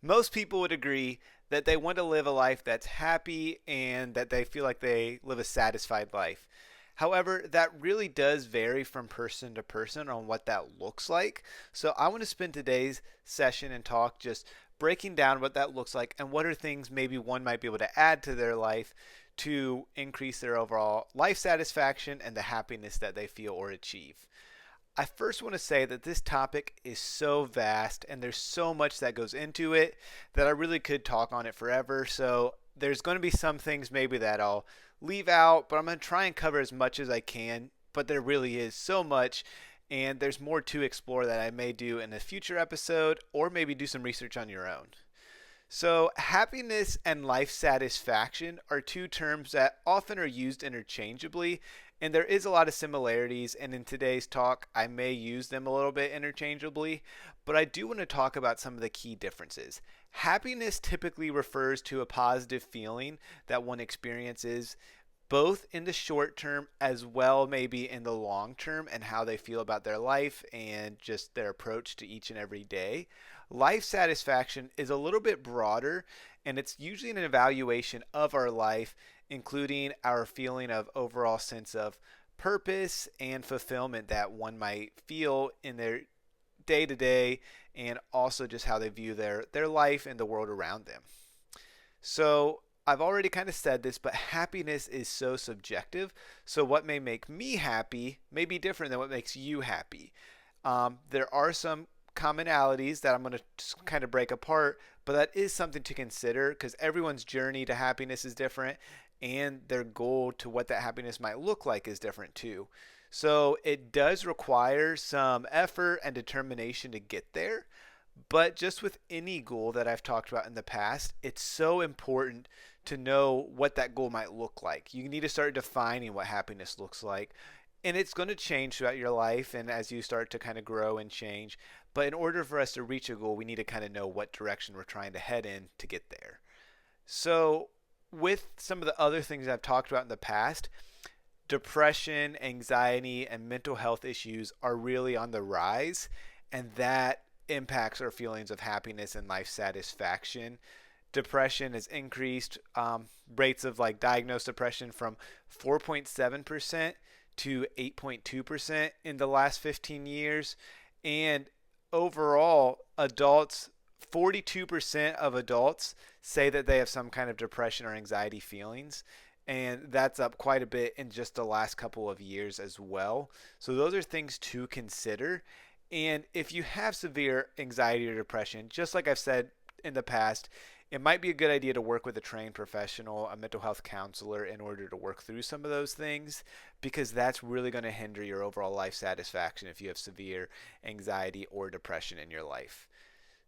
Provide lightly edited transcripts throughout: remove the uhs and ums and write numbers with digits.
Most people would agree that they want to live a life that's happy and that they feel like they live a satisfied life. However, that really does vary from person to person on what that looks like. So I want to spend today's session and talk just breaking down what that looks like and what are things maybe one might be able to add to their life to increase their overall life satisfaction and the happiness that they feel or achieve. I first want to say that this topic is so vast and there's so much that goes into it that I really could talk on it forever. So there's going to be some things maybe that I'll leave out, but I'm going to try and cover as much as I can. But there really is so much, and there's more to explore that I may do in a future episode or maybe do some research on your own. So, happiness and life satisfaction are two terms that often are used interchangeably, and there is a lot of similarities. And in today's talk, I may use them a little bit interchangeably, but I do want to talk about some of the key differences. Happiness typically refers to a positive feeling that one experiences both in the short term as well maybe in the long term and how they feel about their life and just their approach to each and every day. Life satisfaction is a little bit broader, and it's usually an evaluation of our life, including our feeling of overall sense of purpose and fulfillment that one might feel in their day to day, and also just how they view their life and the world around them. So I've already kind of said this, but happiness is so subjective. So what may make me happy may be different than what makes you happy. There are some commonalities that I'm going to kind of break apart, but that is something to consider because everyone's journey to happiness is different and their goal to what that happiness might look like is different too. So it does require some effort and determination to get there. But just with any goal that I've talked about in the past, it's so important to know what that goal might look like. You need to start defining what happiness looks like. And it's going to change throughout your life and as you start to kind of grow and change. But in order for us to reach a goal, we need to kind of know what direction we're trying to head in to get there. So, with some of the other things I've talked about in the past, depression, anxiety, and mental health issues are really on the rise. And that impacts our feelings of happiness and life satisfaction. Depression has increased rates of like diagnosed depression from 4.7% to 8.2% in the last 15 years. And overall, adults, 42% of adults say that they have some kind of depression or anxiety feelings. And that's up quite a bit in just the last couple of years as well. So, those are things to consider. And if you have severe anxiety or depression, just like I've said in the past, it might be a good idea to work with a trained professional, a mental health counselor, in order to work through some of those things because that's really going to hinder your overall life satisfaction if you have severe anxiety or depression in your life.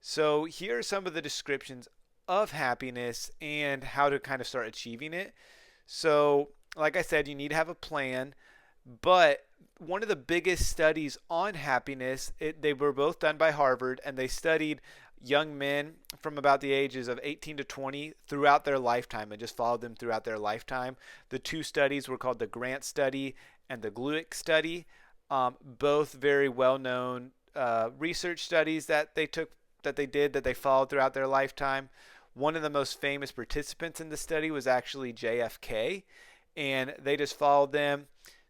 So, here are some of the descriptions of happiness and how to kind of start achieving it. So, like I said, you need to have a plan, but one of the biggest studies on happiness, they were both done by Harvard, and they studied young men from about the ages of 18 to 20 throughout their lifetime and just followed them throughout their lifetime. The two studies were called the Grant study and the Gluick study, both very well-known research studies that they followed throughout their lifetime. One of the most famous participants in the study was actually JFK, and they just followed them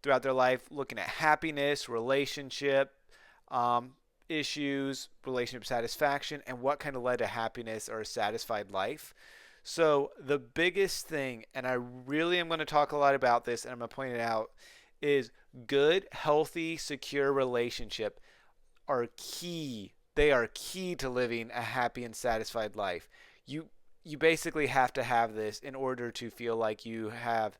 throughout their life looking at happiness, relationship issues, relationship satisfaction, and what kind of led to happiness or a satisfied life. So the biggest thing, and I really am going to talk a lot about this and I'm going to point it out, is good, healthy, secure relationship are key. They are key to living a happy and satisfied life. You basically have to have this in order to feel like you have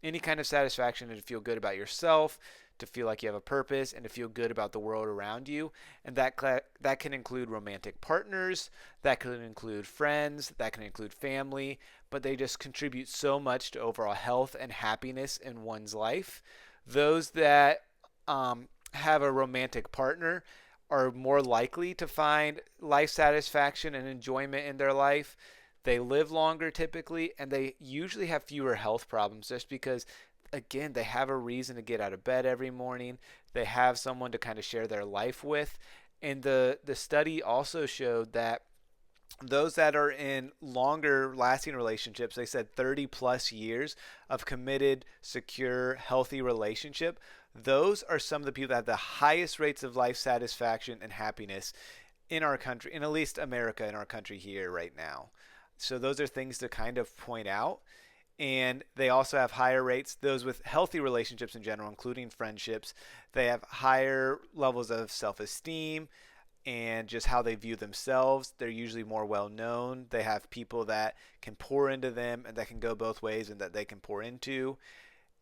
any kind of satisfaction and to feel good about yourself, to feel like you have a purpose, and to feel good about the world around you. And that can include romantic partners, that can include friends, that can include family, but they just contribute so much to overall health and happiness in one's life. Those that have a romantic partner are more likely to find life satisfaction and enjoyment in their life. They live longer typically, and they usually have fewer health problems just because, again, they have a reason to get out of bed every morning. They have someone to kind of share their life with. And the study also showed that Those that are in longer lasting relationships, they said 30 plus years of committed, secure, healthy relationship, those are some of the people that have the highest rates of life satisfaction and happiness in our country, in at least America, in our country here right now. So those are things to kind of point out. And they also have higher rates, those with healthy relationships in general, including friendships. They have higher levels of self esteem and just how they view themselves. They're usually more well known. They have people that can pour into them and that can go both ways and that they can pour into.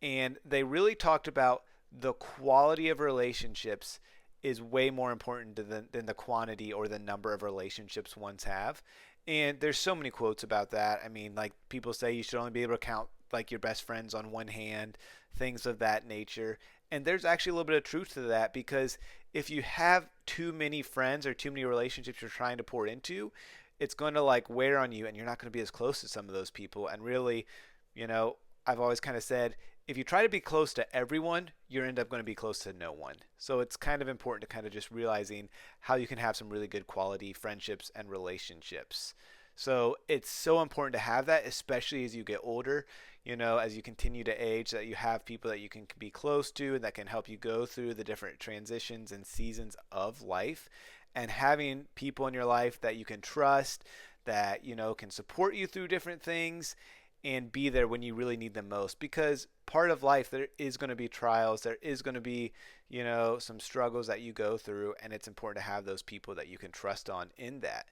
And they really talked about the quality of relationships is way more important than the quantity or the number of relationships ones have. And there's so many quotes about that. I mean, like people say you should only be able to count like your best friends on one hand, things of that nature. And there's actually a little bit of truth to that because if you have too many friends or too many relationships you're trying to pour into, it's going to like wear on you and you're not going to be as close to some of those people. And really, you know, I've always kind of said if you try to be close to everyone, you end up going to be close to no one. So it's kind of important to kind of just realizing how you can have some really good quality friendships and relationships. So it's so important to have that, especially as you get older, you know, as you continue to age, that you have people that you can be close to and that can help you go through the different transitions and seasons of life. And having people in your life that you can trust, that, you know, can support you through different things and be there when you really need them most, because part of life there is going to be trials, there is going to be, you know, some struggles that you go through, and it's important to have those people that you can trust on in that.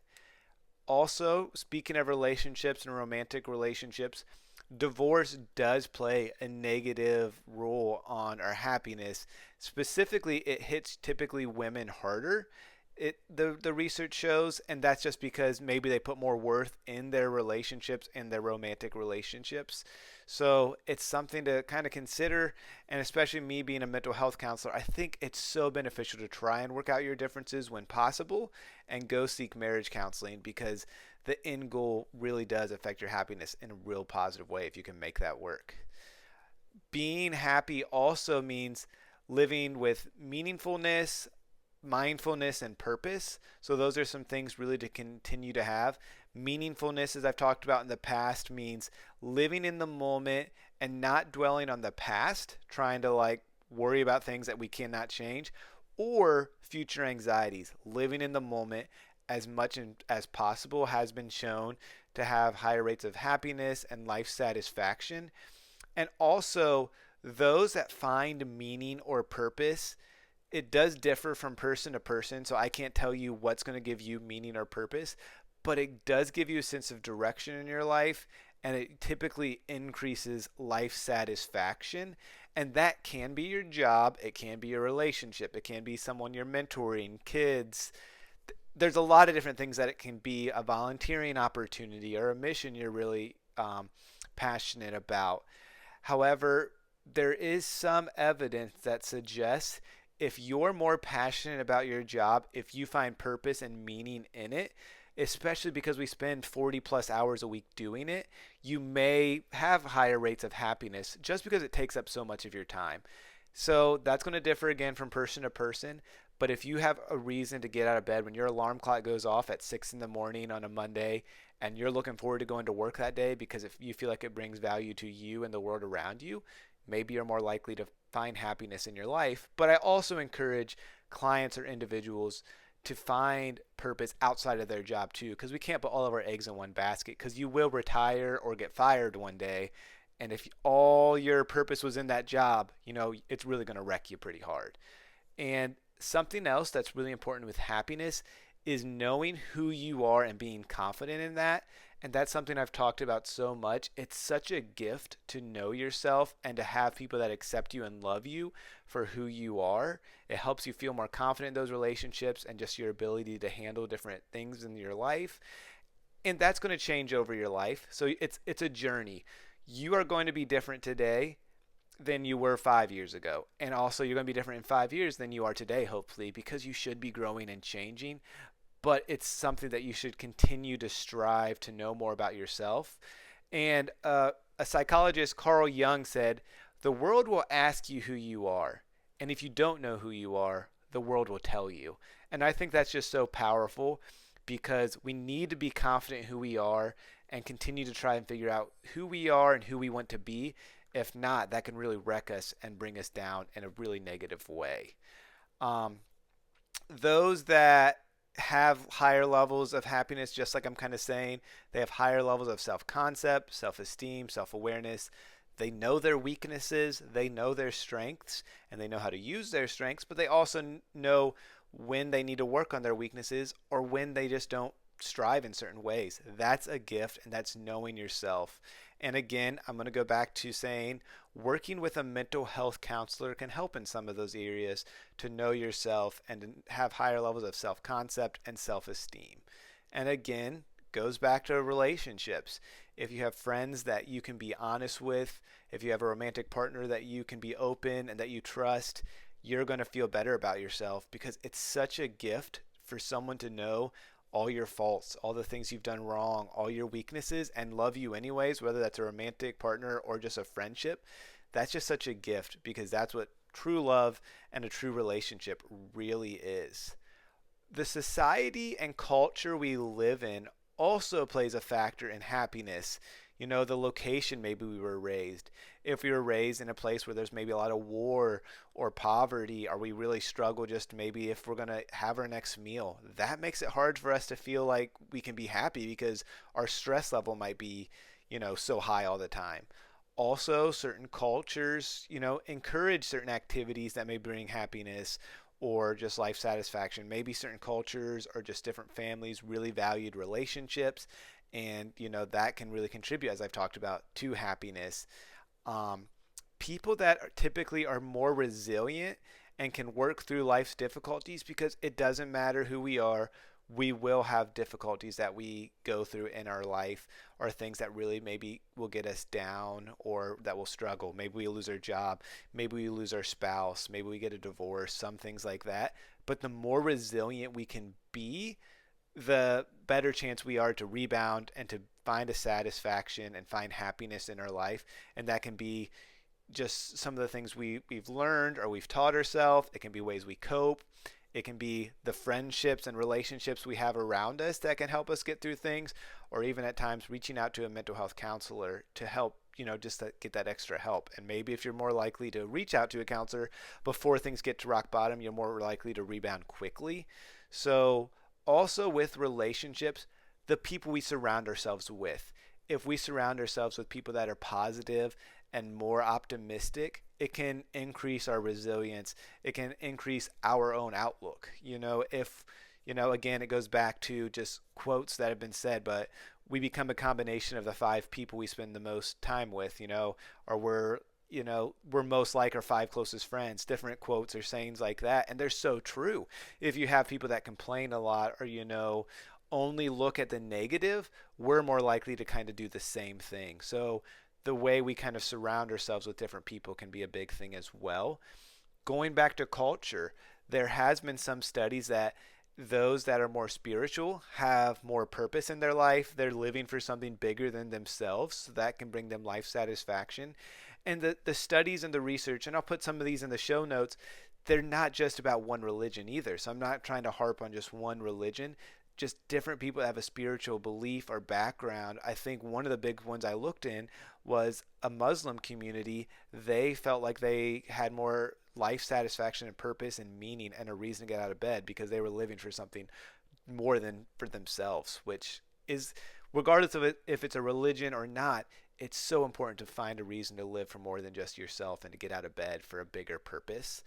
Also, speaking of relationships and romantic relationships, divorce does play a negative role on our happiness. Specifically, it hits typically women harder. The research shows, and that's just because maybe they put more worth in their relationships and their romantic relationships. So it's something to kind of consider, and especially me being a mental health counselor, I think it's so beneficial to try and work out your differences when possible and go seek marriage counseling because the end goal really does affect your happiness in a real positive way if you can make that work. Being happy also means living with meaningfulness, mindfulness, and purpose. So those are some things really to continue to have. Meaningfulness, as I've talked about in the past, means living in the moment and not dwelling on the past, trying to like worry about things that we cannot change, or future anxieties. Living in the moment as much as possible has been shown to have higher rates of happiness and life satisfaction. And also, those that find meaning or purpose, it does differ from person to person, so I can't tell you what's going to give you meaning or purpose, but it does give you a sense of direction in your life, and it typically increases life satisfaction. And that can be your job, it can be your relationship, it can be someone you're mentoring, kids. There's a lot of different things that it can be, a volunteering opportunity or a mission you're really passionate about. However, there is some evidence that suggests if you're more passionate about your job, if you find purpose and meaning in it, especially because we spend 40 plus hours a week doing it, you may have higher rates of happiness just because it takes up so much of your time. So that's going to differ again from person to person. But if you have a reason to get out of bed when your alarm clock goes off at 6 in the morning on a Monday and you're looking forward to going to work that day because if you feel like it brings value to you and the world around you, maybe you're more likely to find happiness in your life. But I also encourage clients or individuals to find purpose outside of their job too, because we can't put all of our eggs in one basket because you will retire or get fired one day. And if all your purpose was in that job, you know, it's really going to wreck you pretty hard. And something else that's really important with happiness is knowing who you are and being confident in that. And that's something I've talked about so much. It's such a gift to know yourself and to have people that accept you and love you for who you are. It helps you feel more confident in those relationships and just your ability to handle different things in your life. And that's going to change over your life. So it's a journey. You are going to be different today than you were 5 years ago. And also, you're going to be different in 5 years than you are today, hopefully, because you should be growing and changing. But it's something that you should continue to strive to know more about yourself. And a psychologist, Carl Jung, said, the world will ask you who you are. And if you don't know who you are, the world will tell you. And I think that's just so powerful because we need to be confident in who we are and continue to try and figure out who we are and who we want to be. If not, that can really wreck us and bring us down in a really negative way. Um, those that have higher levels of happiness, just like I'm kind of saying, they have higher levels of self concept, self esteem, self awareness. They know their weaknesses, they know their strengths, and they know how to use their strengths, but they also know when they need to work on their weaknesses or when they just don't strive in certain ways. That's a gift, and that's knowing yourself. And again, I'm going to go back to saying working with a mental health counselor can help in some of those areas to know yourself and to have higher levels of self concept and self esteem. And again, goes back to relationships. If you have friends that you can be honest with, if you have a romantic partner that you can be open and that you trust, you're going to feel better about yourself because it's such a gift for someone to know all your faults, all the things you've done wrong, all your weaknesses, and love you anyways, whether that's a romantic partner or just a friendship. That's just such a gift because that's what true love and a true relationship really is. The society and culture we live in also plays a factor in happiness. You know, the location maybe we were raised. If we were raised in a place where there's maybe a lot of war or poverty, or we really struggle just maybe if we're going to have our next meal, that makes it hard for us to feel like we can be happy because our stress level might be, so high all the time. Also, certain cultures, encourage certain activities that may bring happiness or just life satisfaction. Maybe certain cultures or just different families really valued relationships, and that can really contribute, as I've talked about, to happiness. Um, People that typically are more resilient and can work through life's difficulties because it doesn't matter who we are. We will have difficulties that we go through in our life or things that really maybe will get us down or that will struggle. Maybe we lose our job. Maybe we lose our spouse. Maybe we get a divorce, some things like that. But the more resilient we can be, the better chance we are to rebound and to find a satisfaction and find happiness in our life. And that can be just some of the things we've learned or we've taught ourselves. It can be ways we cope. It can be the friendships and relationships we have around us that can help us get through things, or even at times reaching out to a mental health counselor to help, just to get that extra help. And maybe if you're more likely to reach out to a counselor before things get to rock bottom, you're more likely to rebound quickly. So also with relationships, the people we surround ourselves with. If we surround ourselves with people that are positive and more optimistic, it can increase our resilience. It can increase our own outlook. If, again, it goes back to just quotes that have been said, but we become a combination of the five people we spend the most time with, or we're most like our five closest friends. Different quotes or sayings like that. And they're so true. If you have people that complain a lot or, only look at the negative, we're more likely to kind of do the same thing. So the way we kind of surround ourselves with different people can be a big thing as well. Going back to culture, there has been some studies that those that are more spiritual have more purpose in their life. They're living for something bigger than themselves, so that can bring them life satisfaction. And the studies and the research, and I'll put some of these in the show notes, they're not just about one religion either. So I'm not trying to harp on just one religion, just different people that have a spiritual belief or background. I think one of the big ones I looked in was a Muslim community. They felt like they had more life satisfaction and purpose and meaning and a reason to get out of bed because they were living for something more than for themselves, which is, regardless of it, if it's a religion or not, it's so important to find a reason to live for more than just yourself and to get out of bed for a bigger purpose.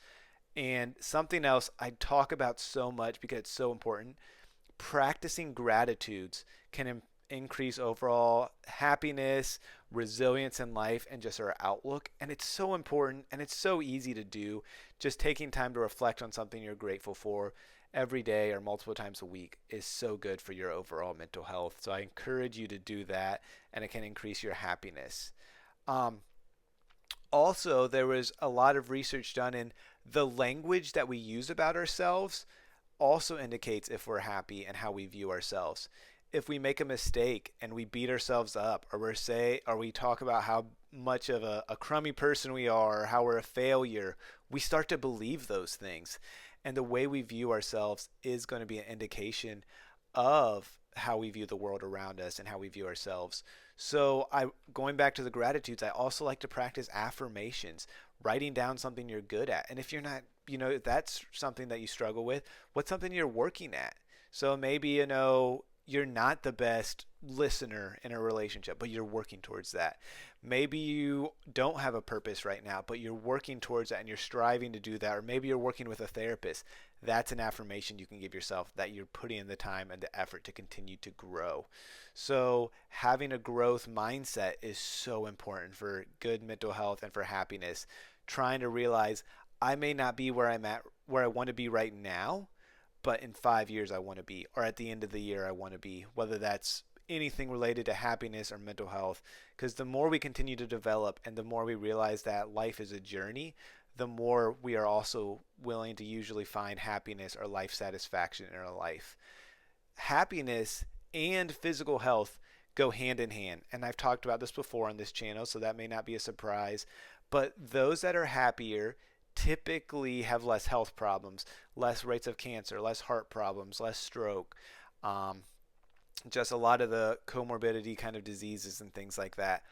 And something else I talk about so much because it's so important, practicing gratitudes can increase overall happiness, resilience in life, and just our outlook. And it's so important and it's so easy to do. Just taking time to reflect on something you're grateful for every day or multiple times a week is so good for your overall mental health. So I encourage you to do that, and it can increase your happiness. Um, Also, there was a lot of research done in the language that we use about ourselves also indicates if we're happy and how we view ourselves. If we make a mistake and we beat ourselves up, or we talk about how much of a crummy person we are, or how we're a failure, we start to believe those things. And the way we view ourselves is going to be an indication of how we view the world around us and how we view ourselves. So I going back to the gratitudes, I also like to practice affirmations, writing down something you're good at. And if you're not, if that's something that you struggle with, what's something you're working at? So maybe, you're not the best listener in a relationship, but you're working towards that. Maybe you don't have a purpose right now, but you're working towards that and you're striving to do that. Or maybe you're working with a therapist. That's an affirmation you can give yourself that you're putting in the time and the effort to continue to grow. So, having a growth mindset is so important for good mental health and for happiness. Trying to realize I may not be where I'm at, where I want to be right now, but in 5 years I want to be, or at the end of the year I want to be, whether that's anything related to happiness or mental health. Because the more we continue to develop and the more we realize that life is a journey, the more we are also willing to usually find happiness or life satisfaction in our life. Happiness and physical health go hand in hand. And I've talked about this before on this channel, so that may not be a surprise. But those that are happier typically have less health problems, less rates of cancer, less heart problems, less stroke, um, just a lot of the comorbidity kind of diseases and things like that.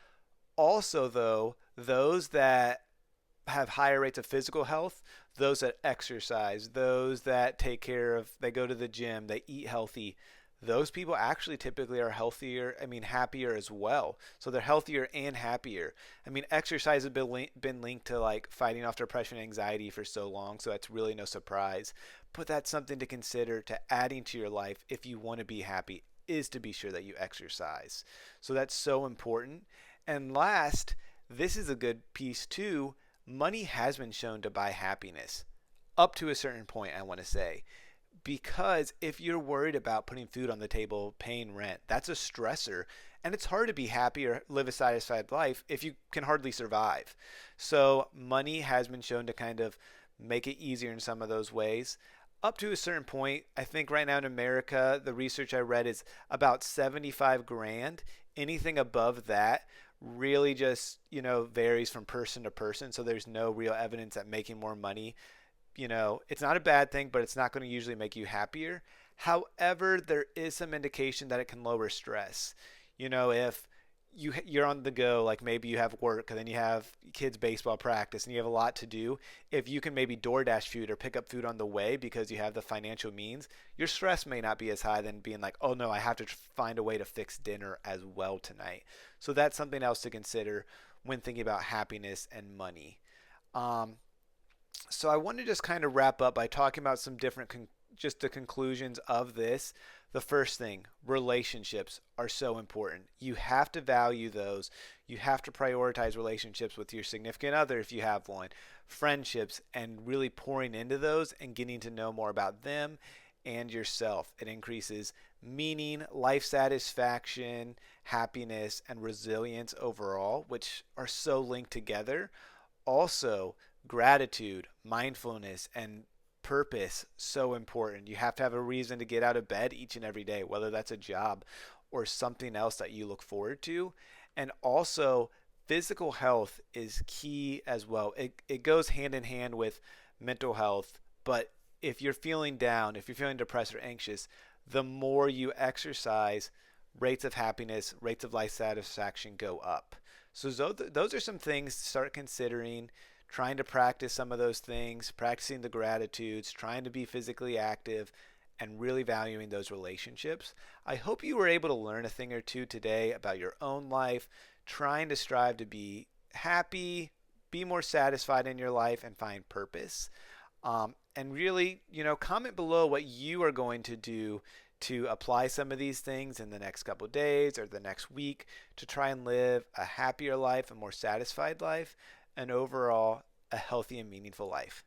Also, though, those that have higher rates of physical health, those that exercise, those that take care of, they go to the gym, they eat healthy, those people actually typically are healthier, happier as well. So they're healthier and happier. Exercise has been linked to like fighting off depression and anxiety for so long, so that's really no surprise. But that's something to consider to adding to your life if you want to be happy, is to be sure that you exercise. So that's so important. And last, this is a good piece too. Money has been shown to buy happiness up to a certain point, I want to say. Because if you're worried about putting food on the table, paying rent, that's a stressor. And it's hard to be happy or live a satisfied life if you can hardly survive. So money has been shown to kind of make it easier in some of those ways. Up to a certain point, I think right now in America, the research I read is about 75 grand. Anything above that really just, varies from person to person. So there's no real evidence that making more money, it's not a bad thing, but it's not going to usually make you happier. However, there is some indication that it can lower stress. If you're on the go, like maybe you have work and then you have kids baseball practice and you have a lot to do, if you can maybe DoorDash food or pick up food on the way because you have the financial means, your stress may not be as high than being like, oh no, I have to find a way to fix dinner as well tonight. So that's something else to consider when thinking about happiness and money. So I want to just kind of wrap up by talking about some different just the conclusions of this. The first thing, relationships are so important. You have to value those. You have to prioritize relationships with your significant other if you have one, friendships, and really pouring into those and getting to know more about them and yourself. It increases meaning, life satisfaction, happiness, and resilience overall, which are so linked together. Also, gratitude, mindfulness, and purpose, so important. You have to have a reason to get out of bed each and every day, whether that's a job or something else that you look forward to. And also, physical health is key as well. It goes hand in hand with mental health, but if you're feeling down, if you're feeling depressed or anxious, the more you exercise, rates of happiness, rates of life satisfaction go up. So those are some things to start considering, trying to practice some of those things, practicing the gratitudes, trying to be physically active, and really valuing those relationships. I hope you were able to learn a thing or two today about your own life, trying to strive to be happy, be more satisfied in your life, and find purpose. And really, comment below what you are going to do to apply some of these things in the next couple of days or the next week to try and live a happier life, a more satisfied life, and overall a healthy and meaningful life.